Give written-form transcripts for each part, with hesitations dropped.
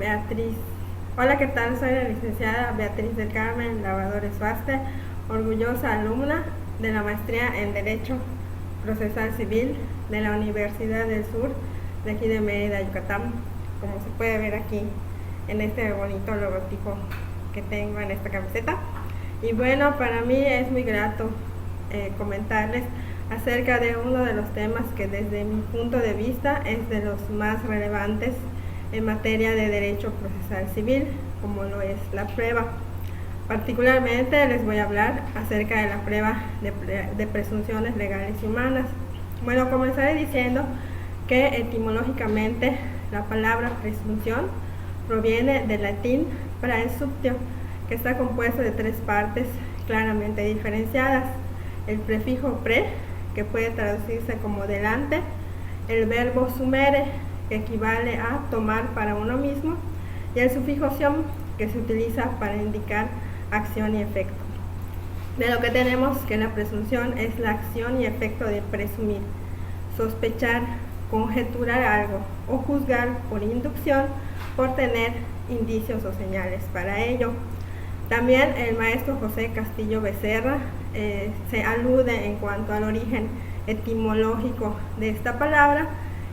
Beatriz. Hola, ¿qué tal? Soy la licenciada Beatriz del Carmen Lavadores Vaste, orgullosa alumna de la maestría en Derecho Procesal Civil de la Universidad del Sur, de aquí de Mérida, Yucatán, como se puede ver aquí en este bonito logotipo que tengo en esta camiseta. Y bueno, para mí es muy grato comentarles acerca de uno de los temas que desde mi punto de vista es de los más relevantes en materia de derecho procesal civil, como lo es la prueba. Particularmente les voy a hablar acerca de la prueba de presunciones legales y humanas. Bueno, comenzaré diciendo que etimológicamente la palabra presunción proviene del latín praesuptio, que está compuesto de tres partes claramente diferenciadas: el prefijo pre, que puede traducirse como delante; el verbo sumere, que equivale a tomar para uno mismo; y el sufijo sium, que se utiliza para indicar acción y efecto. De lo que tenemos que la presunción es la acción y efecto de presumir, sospechar, conjeturar algo o juzgar por inducción, por tener indicios o señales para ello. También el maestro José Castillo Becerra se alude en cuanto al origen etimológico de esta palabra,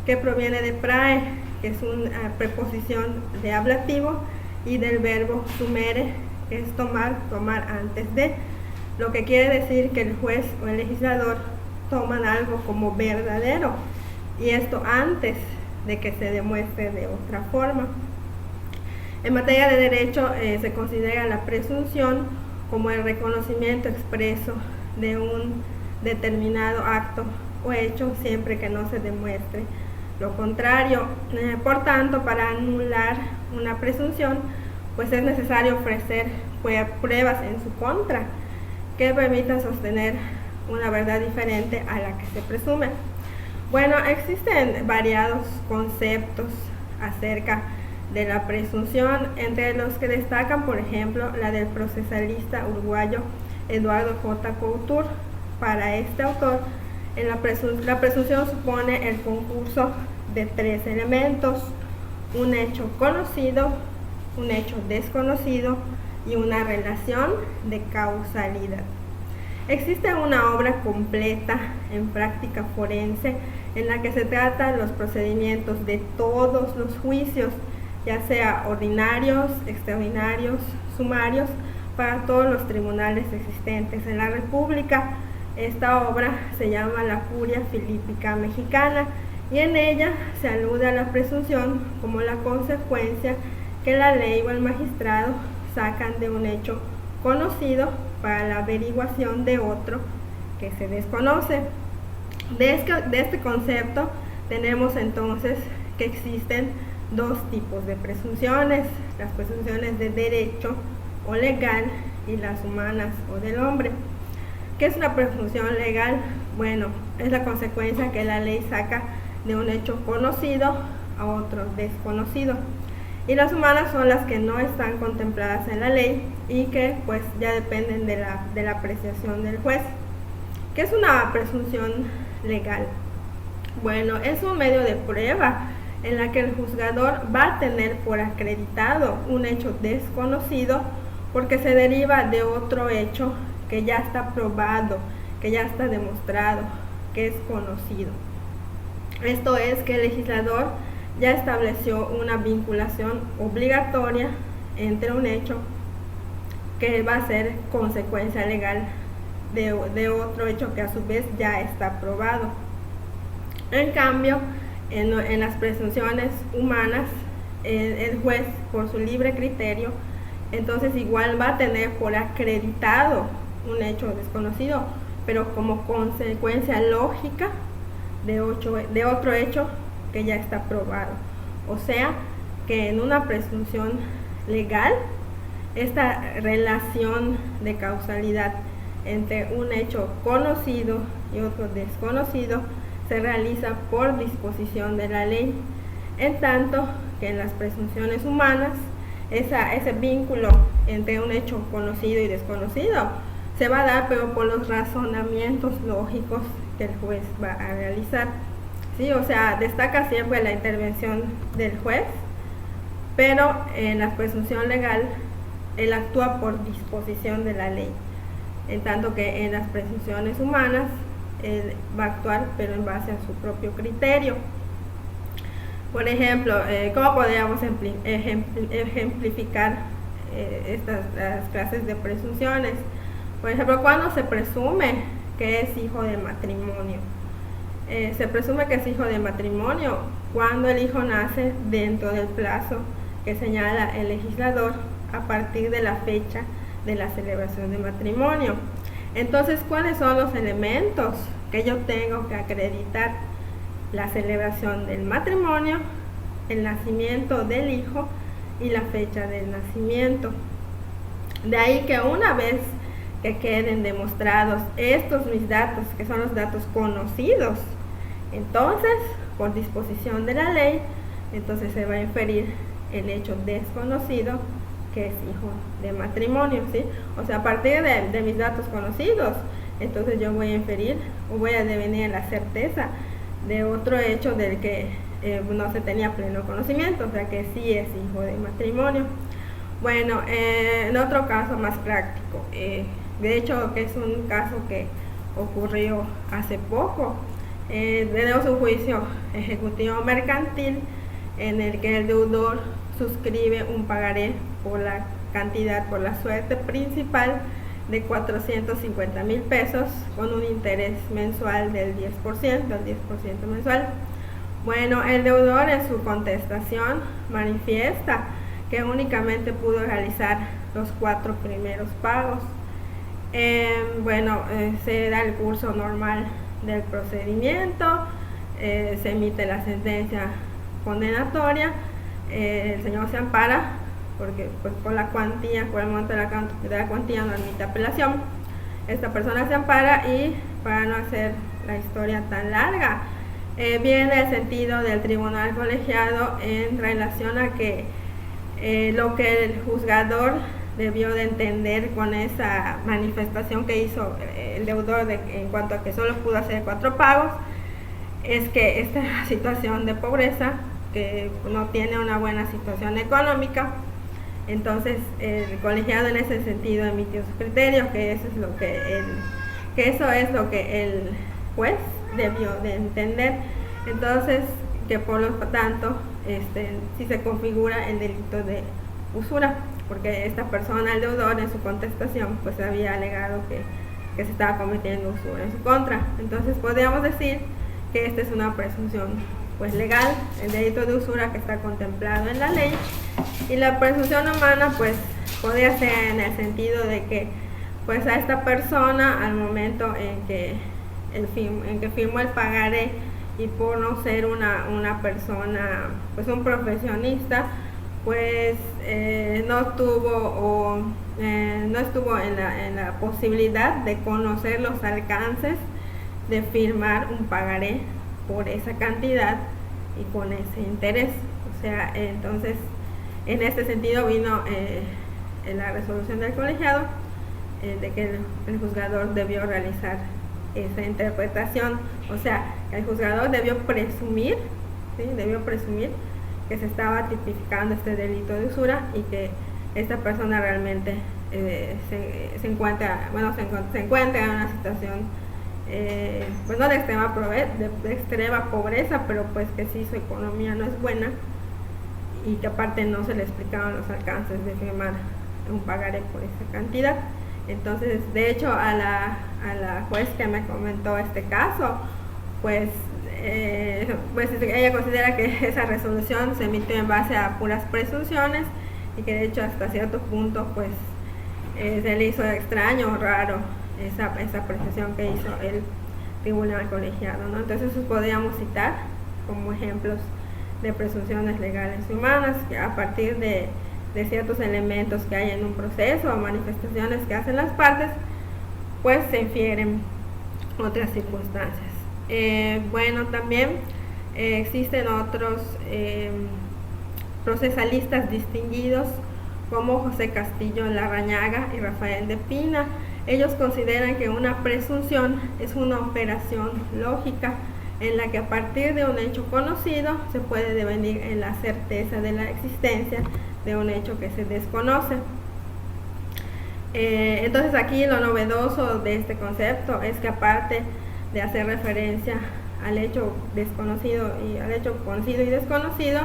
que proviene de prae, que es una preposición de ablativo, y del verbo sumere, que es tomar, tomar antes de, lo que quiere decir que el juez o el legislador toman algo como verdadero, y esto antes de que se demuestre de otra forma. En materia de derecho se considera la presunción como el reconocimiento expreso de un determinado acto o hecho siempre que no se demuestre lo contrario. Por tanto, para anular una presunción, pues es necesario ofrecer pruebas en su contra que permitan sostener una verdad diferente a la que se presume. Bueno, existen variados conceptos acerca de la presunción, entre los que destacan, por ejemplo, la del procesalista uruguayo Eduardo J. Couture. Para este autor, la presunción supone el concurso de tres elementos: un hecho conocido, un hecho desconocido y una relación de causalidad. Existe una obra completa en práctica forense en la que se tratan los procedimientos de todos los juicios, ya sea ordinarios, extraordinarios, sumarios, para todos los tribunales existentes en la República. Esta obra se llama La Curia Filípica Mexicana, y en ella se alude a la presunción como la consecuencia que la ley o el magistrado sacan de un hecho conocido para la averiguación de otro que se desconoce. De este concepto tenemos entonces que existen dos tipos de presunciones: las presunciones de derecho o legal y las humanas o del hombre. ¿Qué es una presunción legal? Bueno, es la consecuencia que la ley saca de un hecho conocido a otro desconocido. Y las humanas son las que no están contempladas en la ley y que pues ya dependen de la apreciación del juez. ¿Qué es una presunción legal? Bueno, es un medio de prueba en la que el juzgador va a tener por acreditado un hecho desconocido porque se deriva de otro hecho que ya está probado, que ya está demostrado, que es conocido. Esto es que el legislador ya estableció una vinculación obligatoria entre un hecho que va a ser consecuencia legal de otro hecho que a su vez ya está probado. En cambio, en las presunciones humanas, el juez, por su libre criterio, entonces igual va a tener por acreditado un hecho desconocido, pero como consecuencia lógica de otro hecho que ya está probado. O sea, que en una presunción legal, esta relación de causalidad entre un hecho conocido y otro desconocido se realiza por disposición de la ley, en tanto que en las presunciones humanas ese vínculo entre un hecho conocido y desconocido se va a dar, pero por los razonamientos lógicos que el juez va a realizar. ¿Sí? O sea, destaca siempre la intervención del juez pero en la presunción legal él actúa por disposición de la ley, en tanto que en las presunciones humanas él va a actuar pero en base a su propio criterio. Por ejemplo, ¿cómo podríamos ejemplificar las clases de presunciones? Por ejemplo, ¿cuándo se presume que es hijo de matrimonio? Se presume que es hijo de matrimonio cuando el hijo nace dentro del plazo que señala el legislador a partir de la fecha de la celebración de matrimonio. Entonces, ¿cuáles son los elementos que yo tengo que acreditar? La celebración del matrimonio, el nacimiento del hijo y la fecha del nacimiento. De ahí que una vez que queden demostrados estos mis datos, que son los datos conocidos, entonces, por disposición de la ley, entonces se va a inferir el hecho desconocido que es hijo de matrimonio, ¿sí? O sea, a partir de mis datos conocidos, entonces yo voy a inferir o voy a devenir la certeza de otro hecho del que no se tenía pleno conocimiento, o sea que sí es hijo de matrimonio. Bueno, en otro caso más práctico, de hecho que es un caso que ocurrió hace poco, tenemos un juicio ejecutivo mercantil en el que el deudor suscribe un pagaré por la cantidad, por la suerte principal de 450,000 pesos con un interés mensual del 10% mensual. Bueno, el deudor en su contestación manifiesta que únicamente pudo realizar los 4 primeros pagos. Se da el curso normal del procedimiento, se emite la sentencia condenatoria, el señor se ampara porque pues, por la cuantía, por el monto de la cuantía no admite apelación. Esta persona se ampara y, para no hacer la historia tan larga, viene el sentido del tribunal colegiado en relación a que lo que el juzgador debió de entender con esa manifestación que hizo el deudor en cuanto a que solo pudo hacer 4 pagos, es que esta situación de pobreza, que no tiene una buena situación económica, entonces el colegiado en ese sentido emitió su criterio, que eso es lo que el juez debió de entender. Entonces, que por lo tanto sí se configura el delito de usura, porque esta persona, el deudor, en su contestación pues había alegado que se estaba cometiendo usura en su contra. Entonces podríamos decir que esta es una presunción pues legal, el delito de usura que está contemplado en la ley, y la presunción humana pues podría ser en el sentido de que pues a esta persona, al momento en que firmó el pagaré, y por no ser una persona, pues un profesionista, pues no estuvo en la posibilidad de conocer los alcances de firmar un pagaré por esa cantidad y con ese interés. O sea, entonces en este sentido vino en la resolución del colegiado de que el juzgador debió realizar esa interpretación. O sea, el juzgador debió presumir que se estaba tipificando este delito de usura y que esta persona realmente se encuentra en una situación pues no de extrema pobreza, pero pues que sí su economía no es buena, y que aparte no se le explicaban los alcances de firmar un pagaré por esa cantidad. Entonces, de hecho, a la juez que me comentó este caso, pues ella considera que esa resolución se emitió en base a puras presunciones, y que de hecho hasta cierto punto pues se le hizo extraño o raro esa apreciación que hizo el tribunal colegiado, ¿no? Entonces esos podríamos citar como ejemplos de presunciones legales y humanas, que a partir de ciertos elementos que hay en un proceso o manifestaciones que hacen las partes, pues se infieren otras circunstancias. También existen otros procesalistas distinguidos como José Castillo Larrañaga y Rafael de Pina. Ellos consideran que una presunción es una operación lógica en la que a partir de un hecho conocido se puede devenir en la certeza de la existencia de un hecho que se desconoce. Entonces aquí lo novedoso de este concepto es que aparte de hacer referencia al hecho desconocido y al hecho conocido y desconocido,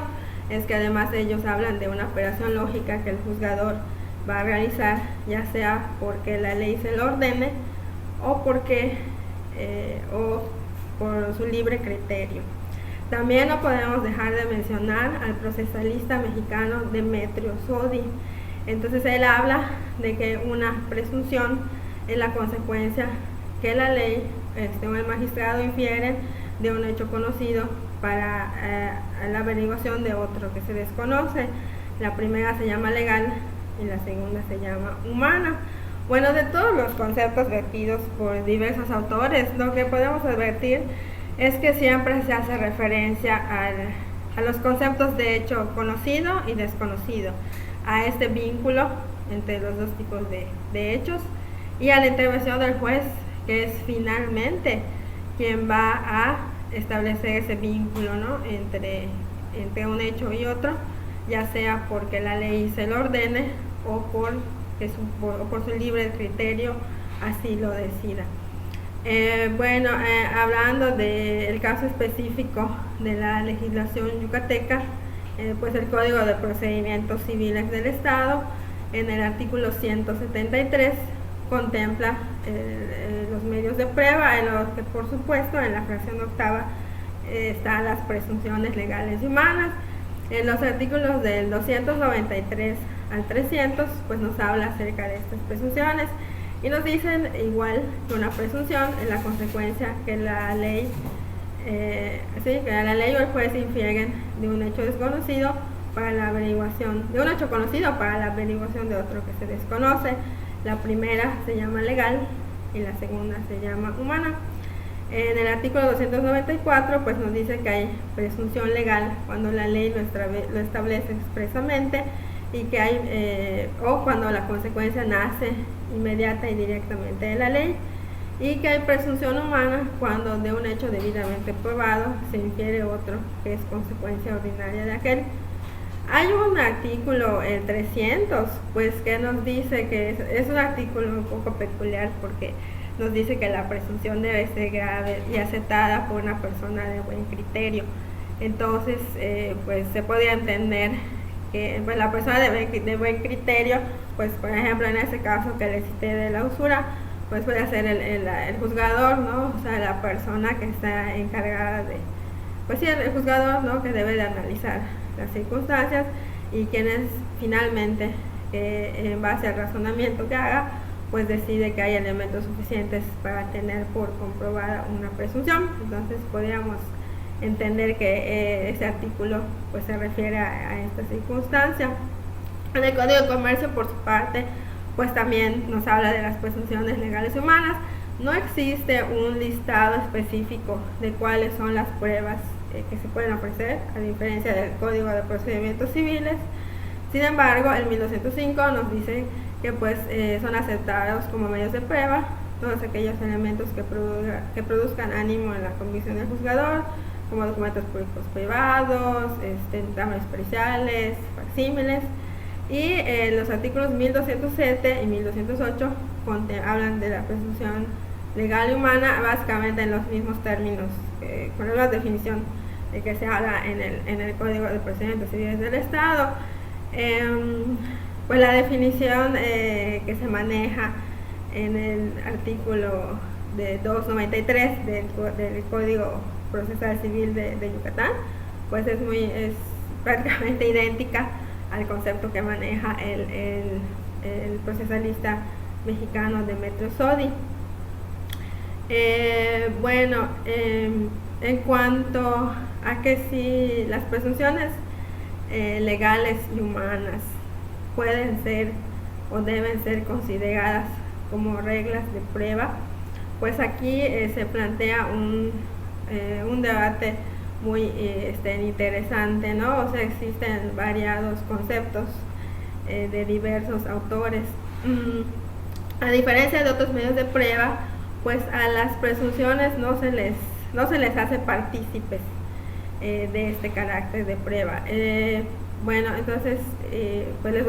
es que además ellos hablan de una operación lógica que el juzgador va a realizar, ya sea porque la ley se lo ordene o porque o por su libre criterio. También no podemos dejar de mencionar al procesalista mexicano Demetrio Sodi. Entonces él habla de que una presunción es la consecuencia que la ley o el magistrado infiere de un hecho conocido para la averiguación de otro que se desconoce. La primera se llama legal y la segunda se llama humana. Bueno, de todos los conceptos vertidos por diversos autores, lo que podemos advertir es que siempre se hace referencia a los conceptos de hecho conocido y desconocido, a este vínculo entre los dos tipos de hechos y a la intervención del juez, que es finalmente quien va a establecer ese vínculo, ¿no?, entre un hecho y otro, ya sea porque la ley se lo ordene o por su libre criterio así lo decida. Hablando del caso específico de la legislación yucateca, pues el Código de Procedimientos Civiles del Estado, en el artículo 173, contempla los medios de prueba, en los que por supuesto en la fracción octava están las presunciones legales y humanas. En los artículos del 293 al 300 pues nos habla acerca de estas presunciones y nos dicen igual que una presunción es la consecuencia que la ley o el juez infieren de un hecho desconocido para la averiguación de un hecho conocido para la averiguación de otro que se desconoce. La primera se llama legal y la segunda se llama humana. En el artículo 294 pues nos dice que hay presunción legal cuando la ley lo establece expresamente y que hay o cuando la consecuencia nace inmediata y directamente de la ley, y que hay presunción humana cuando de un hecho debidamente probado se infiere otro que es consecuencia ordinaria de aquel. Hay un artículo, el 300, pues que nos dice que es un artículo un poco peculiar porque nos dice que la presunción debe ser grave y aceptada por una persona de buen criterio. Entonces, pues se podría entender que pues, la persona de buen criterio, pues por ejemplo en ese caso que le cité de la usura, pues puede ser el juzgador, ¿no? O sea, la persona que está encargada de, pues sí, el juzgador, ¿no?, que debe de analizar las circunstancias y quien es finalmente, en base al razonamiento que haga, pues decide que hay elementos suficientes para tener por comprobada una presunción. Entonces podríamos entender que este artículo pues se refiere a esta circunstancia. En el Código de Comercio, por su parte, pues también nos habla de las presunciones legales y humanas. No existe un listado específico de cuáles son las pruebas que se pueden ofrecer, a diferencia del Código de Procedimientos Civiles. Sin embargo, el 1205 nos dice que pues son aceptados como medios de prueba todos aquellos elementos que produzcan ánimo en la convicción del juzgador, como documentos públicos privados, dictámenes periciales, facsímiles, y los artículos 1207 y 1208 hablan de la presunción legal y humana, básicamente en los mismos términos, con la definición de que se habla en el Código de Procedimientos Civiles del Estado. Pues la definición que se maneja en el artículo de 293 del Código Procesal Civil de Yucatán, pues es prácticamente idéntica al concepto que maneja el procesalista mexicano Demetrio Sodi. En cuanto a que si las presunciones legales y humanas pueden ser o deben ser consideradas como reglas de prueba, pues aquí se plantea un debate muy interesante, ¿no? O sea, existen variados conceptos de diversos autores. A diferencia de otros medios de prueba, pues a las presunciones no se les no se les hace partícipes de este carácter de prueba. Bueno, entonces pues les